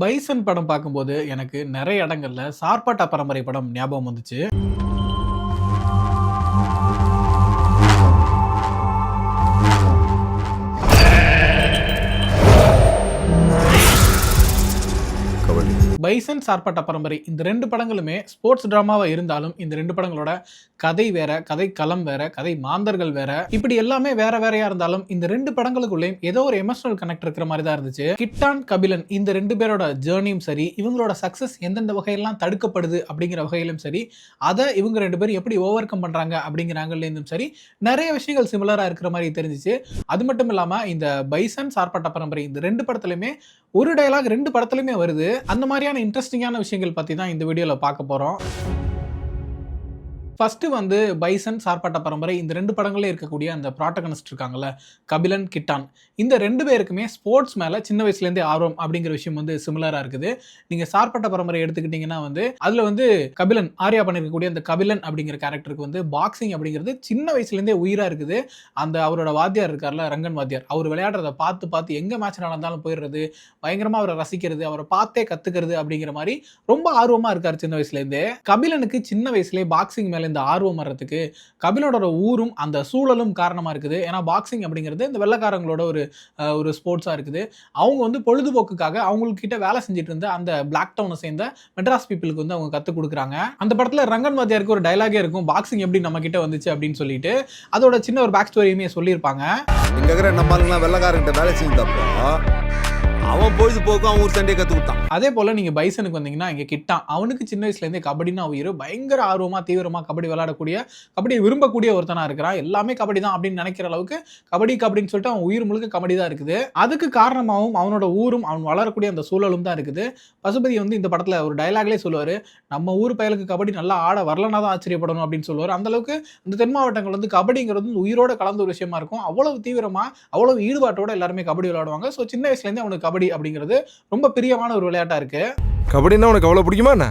Bison படம் பார்க்கும்போது எனக்கு நிறைய இடங்கள்ல சார்பாட்டா பரம்பரை படம் ஞாபகம் வந்துச்சு. பைசன் சார்பாட்டா பரம்பரை இந்த 2 படங்களுமே ஸ்போர்ட்ஸ் டிராமாவா இருந்தாலும் இந்த 2 படங்களோட கதை வேற, கதை களம் வேற, கதை மாந்தர்கள் வேற, இப்படி எல்லாமே வேற வேறையா இருந்தாலும் இந்த 2 படங்களுக்குள்ளேயும் ஏதோ ஒரு எமோஷனல் கனெக்ட் இருக்கிற மாதிரி தான் இருந்துச்சு. கிட்டான், கபிலன் இந்த 2 பேரோட ஜேர்னியும் சரி, இவங்களோட சக்சஸ் எந்தெந்த வகையெல்லாம் தடுக்கப்படுது அப்படிங்கிற வகையிலும் சரி, அதை இவங்க 2 பேரும் எப்படி ஓவர் கம் பண்றாங்க அப்படிங்கிற ஆங்கிள்லேருந்தும் சரி, நிறைய விஷயங்கள் சிமிலரா இருக்கிற மாதிரி தெரிஞ்சிச்சு. அது மட்டும் இல்லாம இந்த பைசன் சார்பாட்டா பரம்பரை இந்த 2 படத்துலையுமே ஒரு டயலாக் 2 படத்துலையுமே வருது. அந்த மாதிரியான இன்ட்ரெஸ்டிங்கான விஷயங்கள் பத்தி தான் இந்த வீடியோல பார்க்க போறோம். ஃபர்ஸ்ட் வந்து பைசன் சார்பாட்டா பரம்பரை இந்த 2 படங்களே இருக்கக்கூடிய அந்த ப்ராட்டகனிஸ்ட் இருக்காங்கல்ல, கபிலன், கிட்டான், இந்த 2 பேருக்குமே ஸ்போர்ட்ஸ் மேல சின்ன வயசுலேருந்தே ஆர்வம் அப்படிங்கிற விஷயம் வந்து சிமிலரா இருக்குது. நீங்க சார்பாட்டா பரம்பரை எடுத்துக்கிட்டீங்கன்னா வந்து அதுல வந்து கபிலன் ஆர்யா பண்ணிருக்கக்கூடிய அந்த கபிலன் அப்படிங்கிற கேரக்டருக்கு வந்து பாக்ஸிங் அப்படிங்கிறது சின்ன வயசுலேருந்தே உயிரா இருக்குது. அந்த அவரோட வாத்தியார் இருக்கார்ல, ரங்கன் வாத்தியார், அவர் விளையாடுறத பார்த்து எங்க மேட்ச் நடந்தாலும் போயிடுறது, பயங்கரமா அவரை ரசிக்கிறது, அவரை பார்த்தே கத்துக்கிறது அப்படிங்கிற மாதிரி ரொம்ப ஆர்வமா இருக்காரு சின்ன வயசுலேருந்தே. கபிலனுக்கு சின்ன வயசுலேயே பாக்ஸிங் மேல இந்த ஆர்வம் வர்றதுக்கு கபிலனோட ஊரும் அந்த சூழலும் காரணமா இருக்குது. ஏன்னா பாக்ஸிங் அப்படிங்கிறது இந்த வெள்ளக்காரங்களோட ஒரு ஸ்போர்ட்ஸா இருக்குது. அவங்க வந்து பொழுதுபோக்குக்காக அவங்களுக்கு கிட்ட வேலை செஞ்சுட்டு இருந்த அந்த பிளாக் டவுனை சேர்ந்த மெட்ராஸ் பீப்புளுக்கு வந்து அவங்க கத்துக் கொடுக்குறாங்க. அந்த படத்துல ரங்கன் வாத்தியாருக்கு ஒரு டைலாகே இருக்கும், பாக்ஸிங் எப்படி நம்ம கிட்ட வந்துச்சு அப்படின்னு சொல்லிட்டு. அதோட சின்ன ஒரு பேக் ஸ்டோரியுமே சொல்லியிருப்பாங்க. இங்க இருக்கிற நம்ம வெள்ளக்காரங்கிட்ட வேலை செஞ்சப்போ அவன் பொழுதுபோக்கும் அவன் ஊர் சண்டையை கற்றுக்கிட்டான். அதே போல நீங்க பைசனுக்கு வந்தீங்கன்னா இங்க கிட்டான், அவனுக்கு சின்ன வயசுலேருந்தே கபடினா உயிர், பயங்கர ஆர்வமா தீவிரமா கபடி விளையாடக்கூடிய, கபடியை விரும்பக்கூடிய ஒருத்தனா இருக்கிறான். எல்லாமே கபடி தான் அப்படின்னு நினைக்கிற அளவுக்கு கபடின்னு சொல்லிட்டு அவன் உயிர் முழுக்க கபடி தான் இருக்குது. அதுக்கு காரணமாகவும் அவனோட ஊரும் அவன் வளரக்கூடிய அந்த சூழலும் தான் இருக்குது. பசுபதி வந்து இந்த படத்துல ஒரு டைலாக்லேயே சொல்லுவாரு, நம்ம ஊர் பயலுக்கு கபடி நல்லா ஆட வரலனா தான் ஆச்சரியப்படணும் அப்படின்னு சொல்லுவார். அந்த அளவுக்கு இந்த தென் மாவட்டங்கள் வந்து கபடிங்கிறது உயிரோட கலந்த ஒரு விஷயமா இருக்கும். அவ்வளவு தீவிரமா அவ்வளவு ஈடுபாட்டோட எல்லாருமே கபடி விளையாடுவாங்க. ஸோ சின்ன வயசுலேருந்தே அவனுக்கு கபடி அப்படிங்கிறது ரொம்ப பிரியமான ஒரு விளையாட்டா இருக்கு. கபடினா உனக்கு அவ்வளவு பிடிக்குமா என்ன?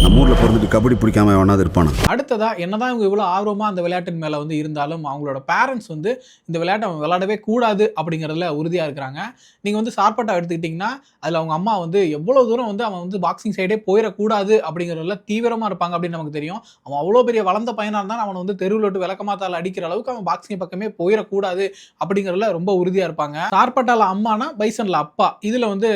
நம்ம ஊர்ல பிறந்துட்டு கபடி பிடிக்காம எவனாவது இருப்பானா? அடுத்ததா என்னதான் இவங்க இவ்வளவு ஆர்வமா அந்த விளையாட்டின் மேல வந்து இருந்தாலும் அவங்களோட பேரண்ட்ஸ் வந்து இந்த விளையாட்டை அவங்க விளையாடவே கூடாது அப்படிங்கறதுல உறுதியா இருக்கிறாங்க. நீங்க வந்து சார்பாட்டா எடுத்துக்கிட்டீங்கன்னா அதுல அவங்க அம்மா வந்து எவ்வளவு தூரம் வந்து அவன் வந்து பாக்ஸிங் சைடே போயிடக்கூடாது அப்படிங்கறதுல தீவிரமா இருப்பாங்க அப்படின்னு நமக்கு தெரியும். அவன் அவ்வளவு பெரிய வளர்ந்த பையனா இருந்தாலும் அவனை வந்து தெருவில் விட்டு விளக்கமாத்தால அடிக்கிற அளவுக்கு அவன் பாக்ஸிங் பக்கமே போயிடக்கூடாது அப்படிங்கறதுல ரொம்ப உறுதியா இருப்பாங்க. சார்பாட்டால அம்மானா பைசன்ல அப்பா. இதுல வந்து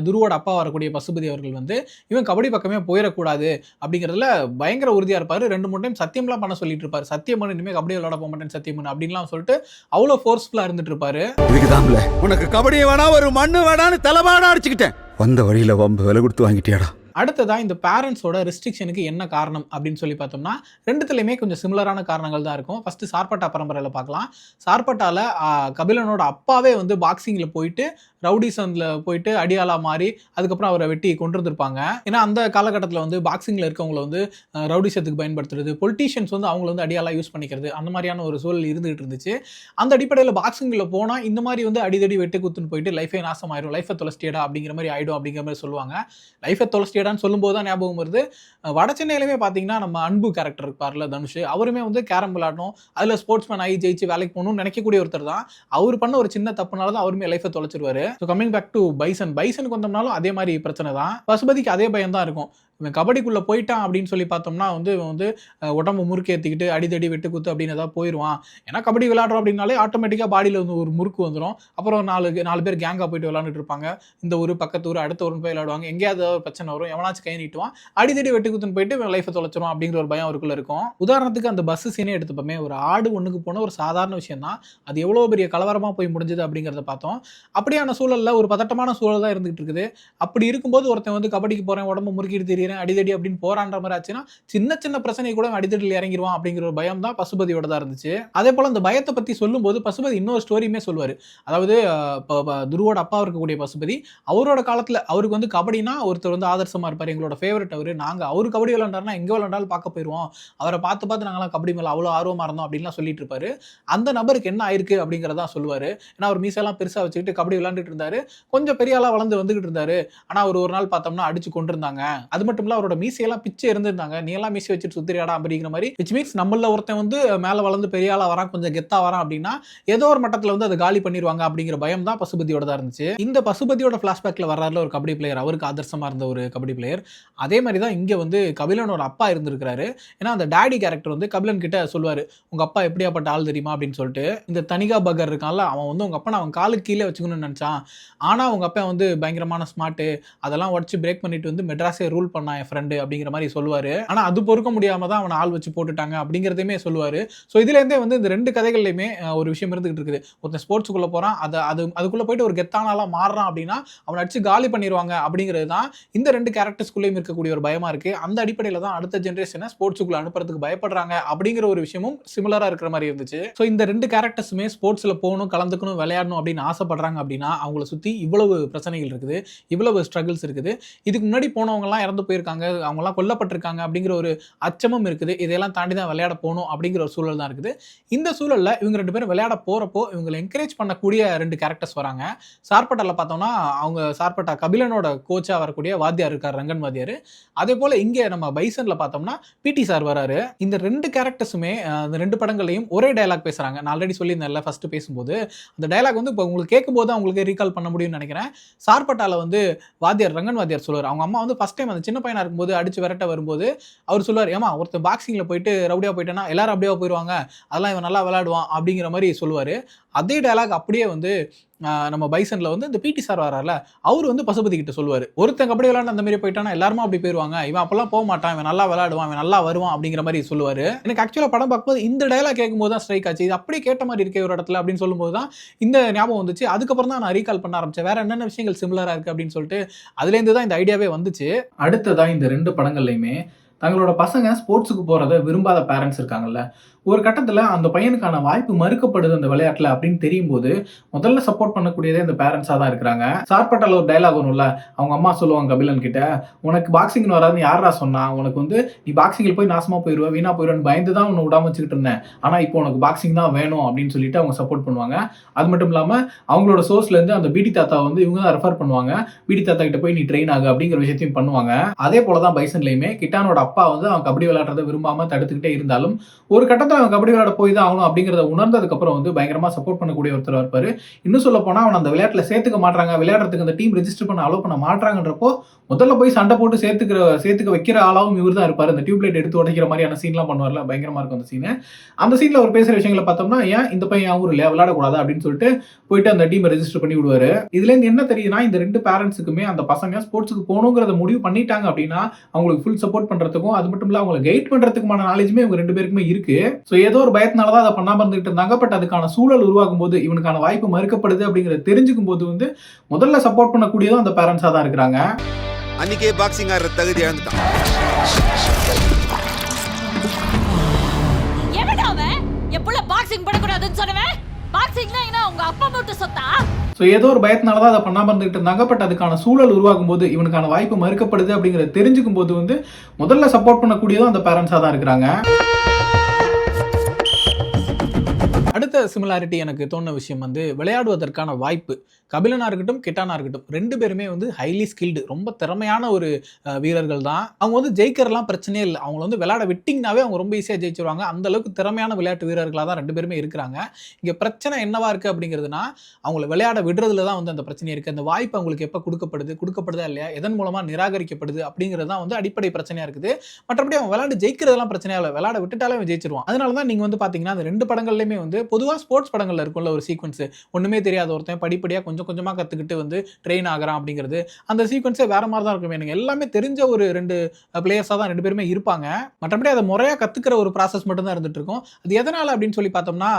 துருவோட அப்பா வரக்கூடிய பசுபதி அவர்கள் வந்து இவன் கபடி பக்கமே போயிடக்கூடாது அப்படிங்கிறதுல பயங்கர உறுதியா இருப்பாரு. 2-3 டைம் சத்தியம்லாம் பண்ண சொல்லிட்டு இருப்பாரு. சத்தியம் பண்ணி இனிமே கபடி விளையாட போக மாட்டேன் சத்தியம் பண்ணு அப்படின்லாம் சொல்லிட்டு அவ்வளவு ஃபோர்ஸ்ஃபுல்லா இருந்துட்டு இருப்பாரு. இதுக்குதான்ல உனக்கு கபடி வேணா ஒரு மண்ணு வேணான்னு தலைபாடா அடிச்சுக்கிட்டேன். வந்த வழியில வம்பு விலை கொடுத்து வாங்கிட்டியாடா. அடுத்ததா இந்த பேரண்ட்ஸோட ரெஸ்ட்ரிக்ஷனுக்கு என்ன காரணம் அப்படின்னு சொல்லி பார்த்தோம்னா ரெண்டுத்துலையுமே கொஞ்சம் சிமிலரான காரணங்கள் தான் இருக்கும். ஃபர்ஸ்ட் சார்பாட்டா பரம்பரையில் பார்க்கலாம். சார்பாட்டால கபிலனோட அப்பாவே வந்து பாக்ஸிங்கில் போயிட்டு ரவுடிசன்ல போயிட்டு அடியாளா மாறி அதுக்கப்புறம் அவரை வெட்டி கொண்டு இருந்திருப்பாங்க. ஏன்னா அந்த காலகட்டத்தில் வந்து பாக்ஸிங்கில் இருக்கவங்களை வந்து ரவுடிசத்துக்கு பயன்படுத்துறது, பொலிட்டீஷியன்ஸ் வந்து அவங்கள வந்து அடியாளா யூஸ் பண்ணிக்கிறது, அந்த மாதிரியான ஒரு சூழல் இருந்துகிட்டு இருந்துச்சு. அந்த அடிப்படையில் பாக்ஸிங்கில் போனால் இந்த மாதிரி வந்து அடிதடி வெட்டு குத்துன்னு போயிட்டு லைஃபே நாசமாயிரும், லைஃபை தொலைச்சிட்டேடா அப்படிங்கிற மாதிரி ஆயிடும் அப்படிங்கிற மாதிரி சொல்லுவாங்க. லைஃபை தொலைச்சிட்டேடான்னு சொல்லும் போது தான் ஞாபகம் வருது, வட சென்னையிலுமே பார்த்தீங்கன்னா நம்ம அன்பு கேரக்டர் இருப்பார்ல தனுஷ், அவருமே வந்து கேரம் விளையாடணும், அதில் ஸ்போர்ட்ஸ்மேன் ஆகி ஜெயிச்சு வேலைக்கு போகணும்னு நினைக்கக்கூடிய ஒருத்தர் தான். அவர் பண்ண ஒரு சின்ன தப்புனால தான் அவருமே லைஃபை தொலைச்சிருவாரு. ஸோ கமிங் பேக் டு பைசனுக்கு வந்தோம்னாலும் அதே மாதிரி பிரச்சனை தான். பசுபதிக்கு அதே பயம் தான் இருக்கும். இவன் கபடிக்குள்ளே போயிட்டான் அப்படின்னு சொல்லி பார்த்தோம்னா வந்து இவன் வந்து உடம்பு முறுக்கு ஏற்றிக்கிட்டு அடிதடி வெட்டு குத்து அப்படின்னு ஏதாவது போயிடுவான். ஏன்னா கபடி விளையாடுறோம் அப்படின்னாலே ஆட்டோமேட்டிக்காக பாடியில் வந்து ஒரு முறுக்கு வந்துடும். அப்புறம் நாலு பேர் கேங்காக போயிட்டு விளையாண்டுட்டு இருப்பாங்க. இந்த ஊர் பக்கத்து ஊர் அடுத்த ஊர் போய் விளையாடுவாங்க. எங்கேயாவது ஒரு பிரச்சனை வரும், எவனாச்சும் கை நீட்டுவான், அடிதடி வெட்டு குத்துன்னு போயிட்டு இவன் லைஃபை தொலைச்சிரும் அப்படிங்கிற ஒரு பயம் அவருக்குள்ள இருக்கும். உதாரணத்துக்கு அந்த பஸ் சீனே எடுத்துப்போமே, ஒரு ஆடு ஒன்றுக்கு போன ஒரு சாதாரண விஷயம் தான், அது எவ்வளோ பெரிய கலவரமாக போய் முடிஞ்சது அப்படிங்கிறத பார்த்தோம். அப்படியான சூழலில் ஒரு பதட்டமான சூழல் தான் இருந்துகிட்டு இருக்குது. அப்படி இருக்கும்போது ஒருத்தன் வந்து கபடிக்கு போகிறேன், உடம்பு முறுக்கிட்டு தெரியுறேன், அடிதடி அப்படின்னு போறான்ற மாதிரி ஆச்சுன்னா சின்ன பிரச்சனை கூட அடிதடியில் இறங்கிடுவான் அப்படிங்கிற ஒரு பயம் தான் பசுபதியோட தான் இருந்துச்சு. அதே போல அந்த பயத்தை பத்தி சொல்லும் போது பசுபதி இன்னொரு ஸ்டோரியுமே சொல்லுவாரு. அதாவது துருவோட அப்பா இருக்கக்கூடிய பசுபதி அவரோட காலத்துல அவருக்கு வந்து கபடினா ஒருத்தர் வந்து ஆதர்சமா இருப்பாரு, எங்களோட ஃபேவரட் அவரு, நாங்க அவரு கபடி விளையாண்டாருன்னா எங்க விளையாண்டாலும் பார்க்க போயிருவோம், அவரை பார்த்து நாங்களாம் கபடி மேல அவ்வளவு ஆர்வமா இருந்தோம் அப்படின்லாம் சொல்லிட்டு இருப்பாரு. அந்த நபருக்கு என்ன ஆயிருக்கு அப்படிங்கிறதா சொல்லுவாரு. ஏன்னா அவர் மீசெல்லாம் பெருசா வச்சுக்கிட்டு கபடி விளையாண்டுட்டு இருந்தாரு, கொஞ்சம் பெரிய ஆளா வளர்ந்து வந்துகிட்டு இருந்தாரு. ஆனா ஒரு நாள் பார்த்தோம்னா அடிச்சு கொண்டிருந்தாங்க. அது மட்டும் மட்டும் இல்ல அவரோட மீசையெல்லாம் பிச்சு இருந்திருந்தாங்க. நீ எல்லாம் மீசை வச்சுட்டு சுத்திரியாடா அப்படிங்கிற மாதிரி. விச் மீன்ஸ் நம்மள ஒருத்தன் வந்து மேல வளர்ந்து பெரிய ஆளா வரான், கொஞ்சம் கெத்தா வரான் அப்படின்னா ஏதோ ஒரு மட்டத்துல வந்து அதை காலி பண்ணிடுவாங்க அப்படிங்கிற பயம் தான் பசுபதியோட தான் இருந்துச்சு. இந்த பசுபதியோட பிளாஷ்பேக்ல வர்றாருல ஒரு கபடி பிளேயர், அவருக்கு ஆதர்சமா இருந்த ஒரு கபடி பிளேயர், அதே மாதிரி தான் இங்க வந்து கபிலனோட அப்பா இருந்திருக்காரு. ஏன்னா அந்த டாடி கேரக்டர் வந்து கபிலன் கிட்ட சொல்லுவாரு, உங்க அப்பா எப்படியாப்பட்ட ஆள் தெரியுமா அப்படின்னு சொல்லிட்டு. இந்த தனிகா பகர் இருக்கான்ல, அவன் வந்து உங்க அப்பா அவன் காலுக்கு கீழே வச்சுக்கணும்னு நினைச்சான், ஆனா உங்க அப்பா வந்து பயங்கரமான ஸ்மார்ட், அதெல்லாம் உடச்சு பிரேக் பண்ணிட்டு வந்து மெட்ராஸே ரூல் பண்ணா என் ஃப்ரெண்டு அப்படிங்கிற மாதிரி சொல்லுவாரு. ஆனா அது பொறுக்க முடியாம தான் அவனை ஆள் வச்சு போட்டுட்டாங்க அப்படிங்கிறதையுமே சொல்லுவாரு. ஸோ இதுல இருந்தே வந்து இந்த ரெண்டு கதைகள்லையுமே ஒரு விஷயம் இருந்துகிட்டு இருக்குது. ஒருத்தன் ஸ்போர்ட்ஸுக்குள்ள போறான், அதுக்குள்ள போயிட்டு ஒரு கெத்தான ஆளா மாறுறான் அப்படின்னா அவனை அடிச்சு காலி பண்ணிடுவாங்க அப்படிங்கிறது தான் இந்த ரெண்டு கேரக்டர்ஸ்குள்ளேயும் இருக்கக்கூடிய ஒரு பயமா இருக்கு. அந்த அடிப்படையில் தான் அடுத்த ஜென்ரேஷனை ஸ்போர்ட்ஸுக்குள்ள அனுப்புறதுக்கு பயப்படுறாங்க அப்படிங்கிற ஒரு விஷயமும் சிமிலரா இருக்கிற மாதிரி இருந்துச்சு. ஸோ இந்த ரெண்டு கேரக்டர்ஸுமே ஸ்போர்ட்ஸ்ல போகணும், கலந்துக்கணும், விளையாடணும் அப்படின்னு ஆசைப்படுறாங்க அப்படின்னா அவங்கள சுத்தி இவ்வளவு பிரச்சனைகள் இருக்குது, இவ்வளவு ஸ்ட்ரகிள்ஸ் இருக்குது. இதுக்கு முன்னாடி போனவங்க எல்லாம் இறந்து போயிருக்காங்க, அவங்க எல்லாம் கொல்லப்பட்டிருக்காங்க அப்படிங்கிற ஒரு அச்சமும் இருக்குது. இதெல்லாம் தாண்டி தான் விளையாட போகணும் அப்படிங்கிற ஒரு சூழல் தான் இருக்குது. இந்த சூழல்ல இவங்க ரெண்டு பேரும் விளையாட போறப்போ இவங்களை என்கரேஜ் பண்ணக்கூடிய ரெண்டு கேரக்டர்ஸ் வராங்க. சார்பட்டால பார்த்தோம்னா அவங்க சார்பட்டா கபிலனோட கோச்சா வரக்கூடிய வாத்தியார் இருக்கார், ரங்கன் வாத்தியார். அதே போல இங்கே நம்ம பைசன்ல பார்த்தோம்னா பிடி சார் வராரு. இந்த ரெண்டு கேரக்டர்ஸுமே அந்த ரெண்டு படங்களையும் ஒரே டயலாக் பேசுறாங்க. நான் ஆல்ரெடி சொல்லியிருந்தேன்ல ஃபர்ஸ்ட் பேசும்போது, அந்த டயலாக் வந்து இப்போ உங்களுக்கு கேட்கும்போது அவங்களுக்கு ரீகால் பண்ண முடியும்னு நினைக்கிறேன். சார்பட்டால வந்து வாத்தியார், ரங்கன் வாத்தியார் சொல்லுவார், அவங்க அம்மா வந்து ஃபர்ஸ்ட் டைம் அந்த சின்ன பையனா இருக்கும்போது அடிச்சு விரட்ட வரும்போது அவர் சொல்லுவார், ஏமா ஒருத்தர் பாக்ஸிங்ல போயிட்டு ரவுடியா போயிட்டேன்னா எல்லாரும் அப்படியே போயிடுவாங்க, அதெல்லாம் இவன் நல்லா விளையாடுவான் அப்படிங்கிற மாதிரி சொல்லுவார். அதே டயலாக் அப்படியே வந்து நம்ம பைசன்ல வந்து இந்த பிடி சார் வரார்ல, அவர் வந்து பசுபதி கிட்ட சொல்லுவார், ஒருத்தங்க அப்படி விளையாண்டு அந்த மாதிரி போயிட்டானா எல்லாருமே அப்படி போயிருவாங்க, இவன் அப்பெல்லாம் போக மாட்டான், இவன் நல்லா விளையாடுவான், இவன் நல்லா வருவான் அப்படிங்கிற மாதிரி சொல்லுவார். எனக்கு ஆக்சுவலாக படம் பார்க்கும்போது இந்த டயலாக் கேட்கும்போது தான் ஸ்ட்ரைக் ஆச்சு, இது அப்படியே கேட்ட மாதிரி இருக்கே ஒரு இடத்துல அப்படின்னு சொல்லும்போது தான் இந்த ஞாபகம் வந்துச்சு. அதுக்கப்புறம் தான் நான் ரீகால் பண்ண ஆரம்பிச்சேன், வேற என்னென்ன விஷயங்கள் சிமிலரா இருக்கு அப்படின்னு சொல்லிட்டு. அதுலேருந்து தான் இந்த ஐடியாவே வந்துச்சு. அடுத்ததான் இந்த ரெண்டு படங்கள்லையுமே தங்களோட பசங்க ஸ்போர்ட்ஸுக்கு போறதை விரும்பாத பேரண்ட்ஸ் இருக்காங்கல்ல, ஒரு கட்டத்தில் அந்த பையனுக்கான வாய்ப்பு மறுக்கப்படுது அந்த விளையாட்டில் அப்படின்னு தெரியும் போது முதல்ல சப்போர்ட் பண்ணக்கூடியதே இந்த பேரண்ட்ஸாக தான் இருக்கிறாங்க. சார்பட்டால ஒரு டைலாக் வரும்ல, அவங்க அம்மா சொல்லுவாங்க கபிலன் கிட்ட, உனக்கு பாக்ஸிங் வராதுன்னு யாரா சொன்னா, உனக்கு வந்து நீ பாக்ஸிங்கில் போய் நாசமா போயிடுவா, வீணா போயிடுவான்னு பயந்து தான் உன்னை விடாம வச்சுக்கிட்டு இருந்தேன், ஆனால் இப்போ உனக்கு பாக்ஸிங் தான் வேணும் அப்படின்னு சொல்லிட்டு அவங்க சப்போர்ட் பண்ணுவாங்க. அது மட்டும் இல்லாமல் அவங்களோட சோர்ஸ்லேருந்து அந்த பிடி தாத்தா வந்து இவங்க தான் ரெஃபர் பண்ணுவாங்க, பிடி தாத்தா கிட்ட போய் நீ ட்ரெயின் ஆகு அப்படிங்கிற விஷயத்தையும் பண்ணுவாங்க. அதே போல தான் பைசன்லையுமே கிட்டானோட அப்பா வந்து அவன் கபடி விளையாடுறதை விரும்பாம தடுத்துக்கிட்டே இருந்தாலும் ஒரு கட்டத்தில் அவன் கபடி விளையாட போய் தான் ஆகணும் அப்படிங்கிறத உணர்ந்ததுக்கு அப்புறம் வந்து பயங்கரமா சப்போர்ட் பண்ணக்கூடிய ஒருத்தர் இருப்பாரு. இன்னும் சொல்ல போனா அவன் அந்த விளையாட்டுல சேர்த்துக்க மாட்டாங்க, விளையாடுறதுக்கு அந்த டீம் ரெஜிஸ்டர் பண்ண அலோவ் பண்ண மாட்டாங்கன்றப்போ முதல்ல போய் சண்டை போட்டு சேர்த்துக்க வைக்கிற ஆளாவும் இவர் தான் இருப்பாரு. அந்த டியூப்லைட் எடுத்து உடைக்கிற மாதிரியான சீன்லாம் பண்ணுவார்ல, பயங்கரமா இருக்கும் அந்த சீன். அந்த சீன்ல அவர் பேசுற விஷயங்களை பார்த்தோம்னா, ஏன் இந்த பையன் ஊர் இல்லையா விளையாடக்கூடாது அப்படின்னு சொல்லிட்டு போயிட்டு அந்த டீமை ரெஜிஸ்டர் பண்ணி விடுவாரு. இதுல இருந்து என்ன தெரியுதுன்னா, இந்த ரெண்டு பேரண்ட்ஸுக்குமே அந்த பசங்க ஸ்போர்ட்ஸுக்கு போகணுங்கிறத முடிவு பண்ணிட்டாங்க அப்படின்னா அவங்களுக்கு ஃபுல் சப்போர்ட் பண்றதுக்கும் அது மட்டும் இல்ல அவங்களை கைட் பண்றதுக்குமான நாலேஜுமே இவங்க ரெண்டு பேருக்குமே இருக்கு. ஸோ ஏதோ ஒரு பயத்தினால தான் அதை பண்ணாம இருந்துகிட்டு இருந்தாங்க. பட் அதுக்கான சூழல் உருவாகும் போது இவனுக்கான வாய்ப்பு மறுக்கப்படுது அப்படிங்கிறத தெரிஞ்சுக்கும் போது வந்து முதல்ல சப்போர்ட் பண்ணக்கூடியதும் அந்த பேரண்ட்ஸா தான் இருக்கிறாங்க. அன்னைக்கே பாக்ஸிங் ஆடுற தகுதி இழந்துட்டான். பாக்ஸிங் பண்ணக்கூடாதுன்னு சொன்னவன் பாக்ஸிங்னா என்ன உங்க அப்பா மட்டும் சொத்தா? ஸோ ஏதோ ஒரு பயத்தினால தான் அதை பண்ணாம இருந்துகிட்டு இருந்தாங்க. பட் அதுக்கான சூழல் உருவாகும் போது இவனுக்கான வாய்ப்பு மறுக்கப்படுது அப்படிங்கிறத தெரிஞ்சுக்கும் போது வந்து முதல்ல சப்போர்ட் பண்ணக்கூடியதும் அந்த பேரண்ட்ஸா தான் இருக்கிறாங்க. அடுத்த சிமிலாரிட்டி எனக்கு தோணுன விஷயம் வந்து விளையாடுவதற்கான வாய்ப்பு. கபிலனா இருக்கட்டும், கிட்டானா இருக்கட்டும், ரெண்டு பேருமே வந்து ஹைலி ஸ்கில்டு, ரொம்ப திறமையான ஒரு வீரர்கள் தான். அவங்க வந்து ஜெயிக்கிறலாம் பிரச்சனையே இல்லை, அவங்க வந்து விளையாட விட்டிங்கனாவே அவங்க ரொம்ப ஈஸியாக ஜெயிச்சிருவாங்க. அந்த அளவுக்கு திறமையான விளையாட்டு வீரர்களாக தான் ரெண்டு பேருமே இருக்கிறாங்க. இங்கே பிரச்சனை என்னவா இருக்குது அப்படிங்கிறதுனா, அவங்களை விளையாட விடுறதுல தான் வந்து அந்த பிரச்சனை இருக்குது. அந்த வாய்ப்பு அவங்களுக்கு எப்போ கொடுக்கப்படுதா இல்லையா, எதன் மூலமாக நிராகரிக்கப்படுது அப்படிங்கிறது தான் வந்து அடிப்படை பிரச்சனையாக இருக்குது. மற்றபடி அவங்க விளையாண்டு ஜெயிக்கிறதெல்லாம் பிரச்சனையாக இல்லை, விளையாட விட்டுட்டாலே அவன் ஜெயிச்சிருவான். அதனால தான் நீங்கள் வந்து பார்த்தீங்கன்னா அந்த ரெண்டு படங்கள்லையுமே வந்து பொதுவாக ஸ்போர்ட்ஸ் படங்கள்ல இருக்கும்ல ஒரு சீக்வன்ஸ், ஒன்றுமே தெரியாத ஒருத்தன் படிப்படியாக கொஞ்சம் கொஞ்சமாக கற்றுக்கிட்டு வந்து ட்ரெயின் ஆகிறான் அப்படிங்கிறது, அந்த சீக்வன்ஸே வேற மாதிரி தான் இருக்கும். எனக்கு எல்லாமே தெரிஞ்ச ஒரு ரெண்டு பிளேயர்ஸாக தான் ரெண்டு பேருமே இருப்பாங்க. மற்றபடி அதை முறையாக கற்றுக்கிற ஒரு ப்ராசஸ் மட்டும் தான் இருந்துட்டு இருக்கும். அது எதனால் அப்படின்னு சொல்லி பார்த்தோம்னா,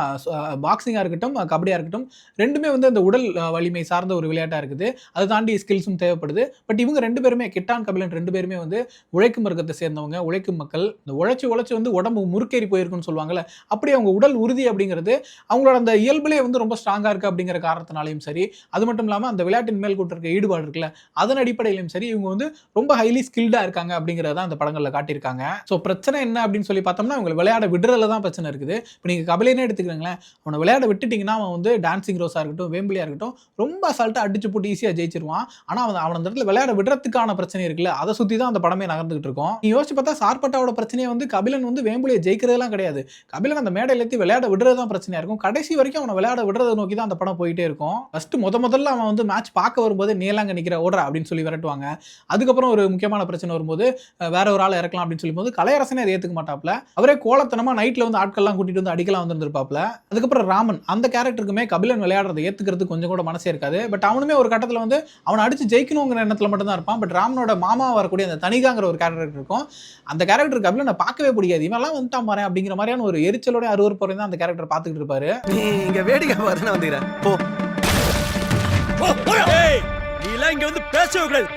பாக்ஸிங்காக இருக்கட்டும், கபடியாக இருக்கட்டும், ரெண்டுமே வந்து அந்த உடல் வலிமை சார்ந்த ஒரு விளையாட்டாக இருக்குது. அதை தாண்டி ஸ்கில்ஸும் தேவைப்படுது. பட் இவங்க ரெண்டு பேருமே, கிட்டான் கபிலன் ரெண்டு பேருமே வந்து உழைக்கும் வர்க்கத்தை சேர்ந்தவங்க, உழைக்கும் மக்கள். இந்த உழைச்சி வந்து உடம்பு முறுக்கேறி போயிருக்குன்னு சொல்லுவாங்கல்ல, அப்படி அவங்க உடல் உறுதி அப்படிங்கிறது அவங்களோட அந்த இயல்புலேயே வந்து ரொம்ப ஸ்ட்ராங்கா இருக்கு அப்படிங்கிற காரணத்தினாலையும் சரி, அது மட்டும் இல்லாம அந்த விளையாட்டின் மேல் கொண்டிருக்க ஈடுபாடு இருக்குல்ல, அதன் அடிப்படையிலும் சரி இவங்க வந்து ரொம்ப ஹைலி ஸ்கில்டா இருக்காங்க அப்படிங்கறத அந்த படங்கள்ல காட்டியிருக்காங்க. ஸோ பிரச்சனை என்ன அப்படின்னு சொல்லி பார்த்தோம்னா, இவங்க விளையாட விடுறதுல தான் பிரச்சனை இருக்குது. இப்போ நீங்க கபிலனே எடுத்துக்கிறீங்களேன், அவனை விளையாட விட்டுட்டீங்கன்னா அவன் வந்து டான்சிங் ரோஸா இருக்கட்டும், வேம்பிலியா இருக்கட்டும், ரொம்ப அசால்ட்டா அடிச்சு போட்டு ஈஸியா ஜெயிச்சிருவான். ஆனா அவன் அந்த இடத்துல விளையாட விடுறதுக்கான பிரச்சனை இருக்குல்ல, அதை சுத்தி தான் அந்த படமே நகர்ந்துகிட்டு இருக்கும். நீ யோசிச்சு பார்த்தா சார்பட்டாவோட பிரச்சனையை வந்து கபிலன் வந்து வேம்புலியை ஜெயிக்கிறதெல்லாம் கிடையாது. கபிலன் அந்த மேடையில ஏற்றி விளையாட விடுறது தான் பிரச்சனையா இருக்கும். கடைசி வரைக்கும் அவனை விளையாட விடுறதை நோக்கி தான் அந்த படம் போயிட்டே இருக்கும். ஃபர்ஸ்ட் முதல்ல அவன் வந்து மேட்ச் பார்க்க வரும்போது நீலாங்க நிக்கிற ஓடுற அப்படின்னு சொல்லி விரட்டுவாங்க. அதுக்கப்புறம் ஒரு முக்கியமான பிரச்சனை வரும்போது வேற ஒரு ஆளை இறக்கலாம் அப்படின்னு சொல்லும்போது கலையரசனே அதை ஏத்துக்க மாட்டாப்ல. அவரே கோலத்தனமா நைட்ல வந்து ஆட்கள்லாம் கூட்டிட்டு வந்து அடிக்கலாம் வந்துருப்பாப்ல. அதுக்கப்புறம் ராமன் அந்த கேரக்டருக்குமே கபிலன் விளையாடுறதை ஏத்துக்கிறது கொஞ்சம் கூட மனசே இருக்காது. பட் அவனுமே ஒரு கட்டத்தில் வந்து அவனை அடிச்சு ஜெயிக்கணுங்கிற எண்ணத்துல மட்டும் தான் இருப்பான். பட் ராமனோட மாமா வரக்கூடிய அந்த தனிகாங்கிற ஒரு கேரக்டர் இருக்கும். அந்த கேரக்டர் கபிலனை பார்க்கவே பிடிக்காது. இவெல்லாம் வந்துட்டான் பாரு அப்படிங்கிற மாதிரியான ஒரு எரிச்சலோட அருவருப்போட தான் அந்த கேரக்டர் பார்த்துக்கிட்டு இருப்பாரு. நீ இங்க வேடிக்கை பார்த்து வந்துக்கிறேன் போ. இங்க வந்து பேசவே கூடாது.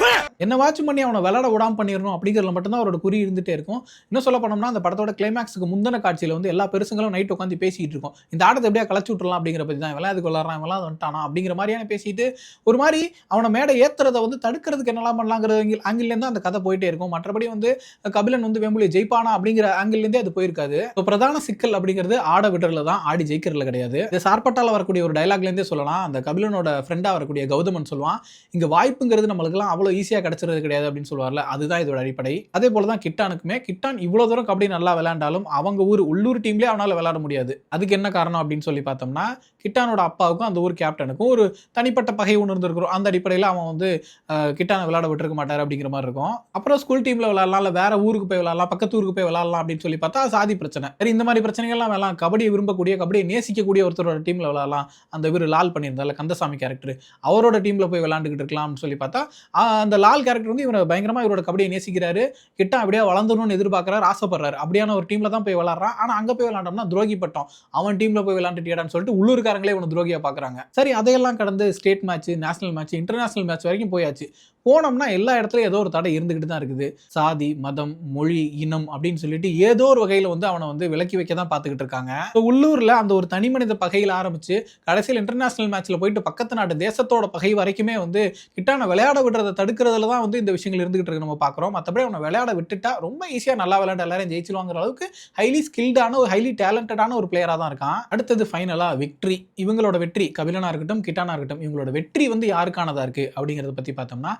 என்ன வாட்ச் பண்ணி அவனை விளையாட விடாம பண்ணிடணும் அப்படிங்கிறதுல மட்டும்தான் அவரோட குறி இருந்துட்டே இருக்கும். இன்னும் சொல்ல போனோம்னா அந்த படத்தோட கிளைமேக்ஸுக்கு முந்தின காட்சியில வந்து எல்லா பெருசுங்களும் நைட் உட்காந்து பேசிட்டு இருக்கோம். இந்த ஆட்டத்தை எப்படியா கலச்சு விட்டுறலாம் அப்படிங்கிற பத்தி தான் இவெல்லாம் இதுக்கு விளாட்றான் இவெல்லாம் வந்துட்டானா அப்படிங்கிற மாதிரியான பேசிட்டு ஒரு மாதிரி அவனை மேடை ஏத்துறதை வந்து தடுக்கிறதுக்கு என்னெல்லாம் பண்ணலாங்கிற ஆங்கிள் இருந்து அந்த கதை போயிட்டே இருக்கும். மற்றபடி வந்து கபிலன் வந்து வேம்புலியை ஜெயிப்பானா அப்படிங்கிற ஆங்கிள் இருந்தே அது போயிருக்காது. இப்போ பிரதான சிக்கல் அப்படிங்கிறது ஆட விடுறதுல தான், ஆடி ஜெயிக்கிறதுல கிடையாது. இந்த சார்பட்டால வரக்கூடிய ஒரு டைலாக்ல இருந்தே சொல்லலாம். அந்த கபிலனோட ஃப்ரெண்டா வரக்கூடிய கௌதமன் சொல்லுவான், இங்க வாய்ப்புங்கிறது நம்மளுக்குலாம் அவ்வளோ ஈஸியா கிடைச்சிருது கிடையாது அப்படின்னு சொல்லுவார்ல, அதுதான் இதோட அடிப்படை. அதே போலதான் கிட்டானுக்குமே, கிட்டான் இவ்வளவு தூரம் கபடி நல்லா விளையாண்டாலும் அவங்க உள்ளூர் டீம்லயே அவனால விளையாட முடியாது. அதுக்கு என்ன காரணம் அப்படின்னு சொல்லி பார்த்தோம்னா, கிட்டானோட அப்பாவுக்கும் அந்த ஊர் கேப்டனுக்கும் ஒரு தனிப்பட்ட பகை ஒன்று இருந்திருக்கிறோம். அந்த அடிப்படையில் அவன் வந்து கிட்டானை விளையாட விட்டுருக்க மாட்டார் அப்படிங்கிற மாதிரி இருக்கும். அப்புறம் ஸ்கூல் டீம்ல விளையாடலாம், இல்லை வேற ஊருக்கு போய் விளையாடலாம், பக்கத்து ஊருக்கு போய் விளையாடலாம் அப்படின்னு சொல்லி பார்த்தா சாதி பிரச்சனை. சரி, இந்த மாதிரி பிரச்சனைகள்லாம் வேணாம், கபடியை விரும்பக்கூடிய கபடியை நேசிக்கக்கூடிய ஒருத்தரோட டீம்ல விளையாடலாம். அந்த இவர் லால் பண்ணியிருந்தால கந்தசாமி கேரக்டர், அவரோட டீம்ல போய் விளையாண்டுக்கிட்டு இருக்கலாம்னு சொல்லி பார்த்தா அந்த லால் கேரக்டர் வந்து இவரை பயங்கரமா இவரோட கபடியை நேசிக்கிறாரு, கிட்ட அப்படியே வளர்ந்துடணும்னு எதிர்பார்க்கறாரு, ஆசைப்படுறாரு. அப்படியான ஒரு டீம்ல தான் போய் விளையாடுறான். ஆனா அங்க போய் விளையாண்டோம்னா துரோகி பட்டம், அவன் டீம்ல போய் விளையாண்டுட்டியாடான்னு சொல்லிட்டு உள்ளூர்காரங்களே இவனை துரோகியா பாக்குறாங்க. சரி, அதையெல்லாம் கடந்து state match, national match, international match வரைக்கும் போயாச்சு. போனோம்னா எல்லா இடத்துலயும் ஏதோ ஒரு தடை இருந்துகிட்டு தான் இருக்குது. சாதி, மதம், மொழி, இனம் அப்படின்னு சொல்லிட்டு ஏதோ ஒரு வகையில வந்து அவனை வந்து விலக்கி வைக்க தான் பார்த்துக்கிட்டு இருக்காங்க. உள்ளூர்ல அந்த ஒரு தனி மனித பகையில் ஆரம்பிச்சு கடைசியில் இன்டர்நேஷனல் மேட்ச்ல போயிட்டு பக்கத்து நாட்டு தேசத்தோட பகை வரைக்குமே வந்து கிட்டான விளையாட விடுறதை தடுக்கிறதுல தான் வந்து இந்த விஷயங்கள் இருந்துகிட்டு இருக்கு நம்ம பார்க்குறோம். மற்றபடி அவனை விளையாட விட்டுட்டா ரொம்ப ஈஸியா நல்லா விளையாட எல்லாரும் ஜெயிச்சிருவாங்கிற அளவுக்கு ஹைலி ஸ்கில்டான ஒரு ஹைலி டேலண்டடான ஒரு பிளேயரா தான் இருக்கான். அடுத்தது ஃபைனலா விக்டரி. இவங்களோட வெற்றி, கபிலனா இருக்கட்டும் கிட்டானா இருக்கட்டும், இவங்களோட வெற்றி வந்து யாருக்கானதா இருக்கு அப்படிங்கறத பத்தி பார்த்தோம்னா,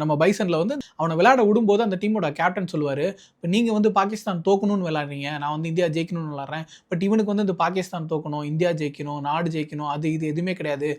நம்ம பைசன்ல வந்து அவனை விளையாட விடும்போது அந்த டீமோட கேப்டன் சொல்லுவாரு, இப்போ நீங்க வந்து பாகிஸ்தான் தோக்கணும்னு விளையாடுறீங்க, நான் வந்து இந்தியா ஜெயிக்கணும்னு விளையாடுறேன். பட் இவனுக்கு வந்து இந்த பாகிஸ்தான் தோக்கணும், இந்தியா ஜெயிக்கணும், நாடு ஜெயிக்கணும், அது இது எதுவுமே கிடையாது.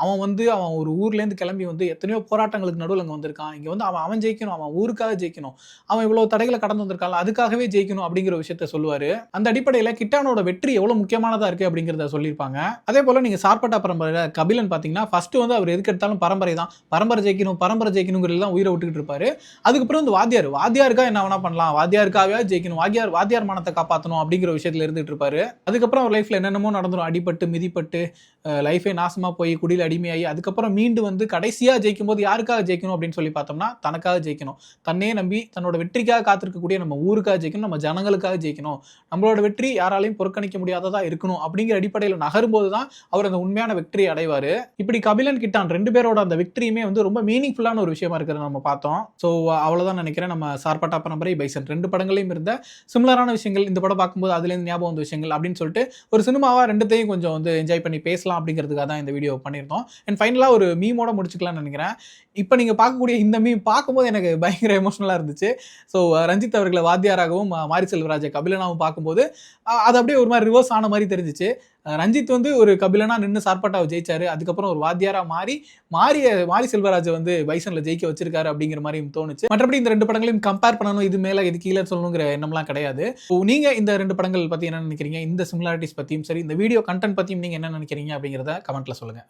அவன் ஒரு ஊர்லேருந்து கிளம்பி வந்து எத்தனையோ போராட்டங்களுக்கு நடுவில் அங்கே வந்திருக்கான். இங்கே வந்து அவன் ஜெயிக்கணும், அவன் ஊருக்காக ஜெயிக்கணும், அவன் இவ்வளோ தடைகளை கடந்து வந்திருக்கான், அதுக்காகவே ஜெயிக்கணும் அப்படிங்கிற விஷயத்த சொல்லுவாரு. அந்த அடிப்படையில் கிட்டானோட வெற்றி எவ்வளோ முக்கியமானதா இருக்கு அப்படிங்கிறத சொல்லியிருப்பாங்க. அதே போல நீங்க சார்பட்டா பரம்பரை கபிலன் பார்த்தீங்கன்னா ஃபர்ஸ்ட் வந்து அவர் எதுக்கு எடுத்தாலும் பரம்பரை தான், பரம்பரை ஜெயிக்கணும் தான் உயிரை விட்டுக்கிட்டு இருப்பாரு. அதுக்கப்புறம் வந்து வாத்தியாருக்கா என்ன வேணா பண்ணலாம், வாத்தியாருக்காகவே ஜெயிக்கணும், வாத்தியார் மானத்தை காப்பாற்றணும் அப்படிங்கிற விஷயத்துல இருந்துட்டு இருப்பாரு. அதுக்கப்புறம் அவர் லைஃப்ல என்னென்னமோ நடந்துடும், அடிபட்டு மிதிப்பட்டு லைஃபே நாசமா போய் குடியில் அடிமையாகி அதுக்கப்புறம் மீண்டு வந்து கடைசியா ஜெயிக்கும் போது யாருக்காக ஜெயிக்கணும் அப்படின்னு சொல்லி பார்த்தோம்னா தனக்காக ஜெயிக்கணும். தன்னே நம்பி தன்னோட வெற்றிக்காக காத்திருக்கக்கூடிய நம்ம ஊருக்காக ஜெயிக்கணும், நம்ம ஜனங்களுக்காக ஜெயிக்கணும், நம்மளோட வெற்றி யாராலையும் புறக்கணிக்க முடியாததா இருக்கணும் அப்படிங்கிற அடிப்படையில் நகரும்போது தான் அவர் அந்த உண்மையான வெற்றி அடைவாரு. இப்படி கபிலன் கிட்டான் ரெண்டு பேரோட அந்த வெற்றியுமே வந்து ரொம்ப மீனிங்ஃபுல்லான ஒரு விஷயமா இருக்கிறது நம்ம பார்த்தோம். ஸோ அவ்வளோதான் நினைக்கிறேன். நம்ம சார்பட்டா பரம்பரை, பைசன் ரெண்டு படங்களையும் இருந்த சிமிலரான விஷயங்கள் இந்த படம் பார்க்கும்போது அதுலேருந்து ஞாபகம் வந்த விஷயங்கள் அப்படின்னு சொல்லிட்டு ஒரு சினிமாவா ரெண்டுத்தையும் கொஞ்சம் வந்து என்ஜாய் பண்ணி பேசலாம் அப்படிங்கிறதுக்காக தான் இந்த வீடியோ பண்ணியிருந்தோம். அண்ட் ஃபைனலாக ஒரு மீமோட முடிச்சுக்கலாம்னு நினைக்கிறேன். இப்போ நீங்கள் பார்க்கக்கூடிய இந்த மீம் பார்க்கும்போது எனக்கு பயங்கர எமோஷனலாக இருந்துச்சு. ஸோ ரஞ்சித் அவர்களை வாத்தியாராகவும் மாரி செல்வராஜை கபிலனாகவும் பார்க்கும்போது அது அப்படியே ஒரு மாதிரி ரிவர்ஸ் ஆன மாதிரி தெரிஞ்சிச்சு. ரஞ்சித் வந்து ஒரு கபிலனா நின்று சார்பட்டாவை ஜெயிச்சாரு, அதுக்கப்புறம் ஒரு வாத்தியாரா மாரி செல்வராஜை வந்து பைசன்ல ஜெயிக்க வச்சிருக்காரு அப்படிங்கிற மாதிரி தோணுச்சு. மற்றபடி இந்த ரெண்டு படங்களையும் கம்பேர் பண்ணணும், இது மேல இது கீழே சொல்லணுங்கிற எண்ணம்லாம் கிடையாது. நீங்க இந்த ரெண்டு படங்கள் பத்தி என்ன நினைக்கிறீங்க, இந்த சிமிலாரிட்டிஸ் பத்தியும் சரி, இந்த வீடியோ கண்டென்ட் பத்தியும் நீங்க என்ன நினைக்கிறீங்க அப்படிங்கிறத கமெண்ட்ல சொல்லுங்க.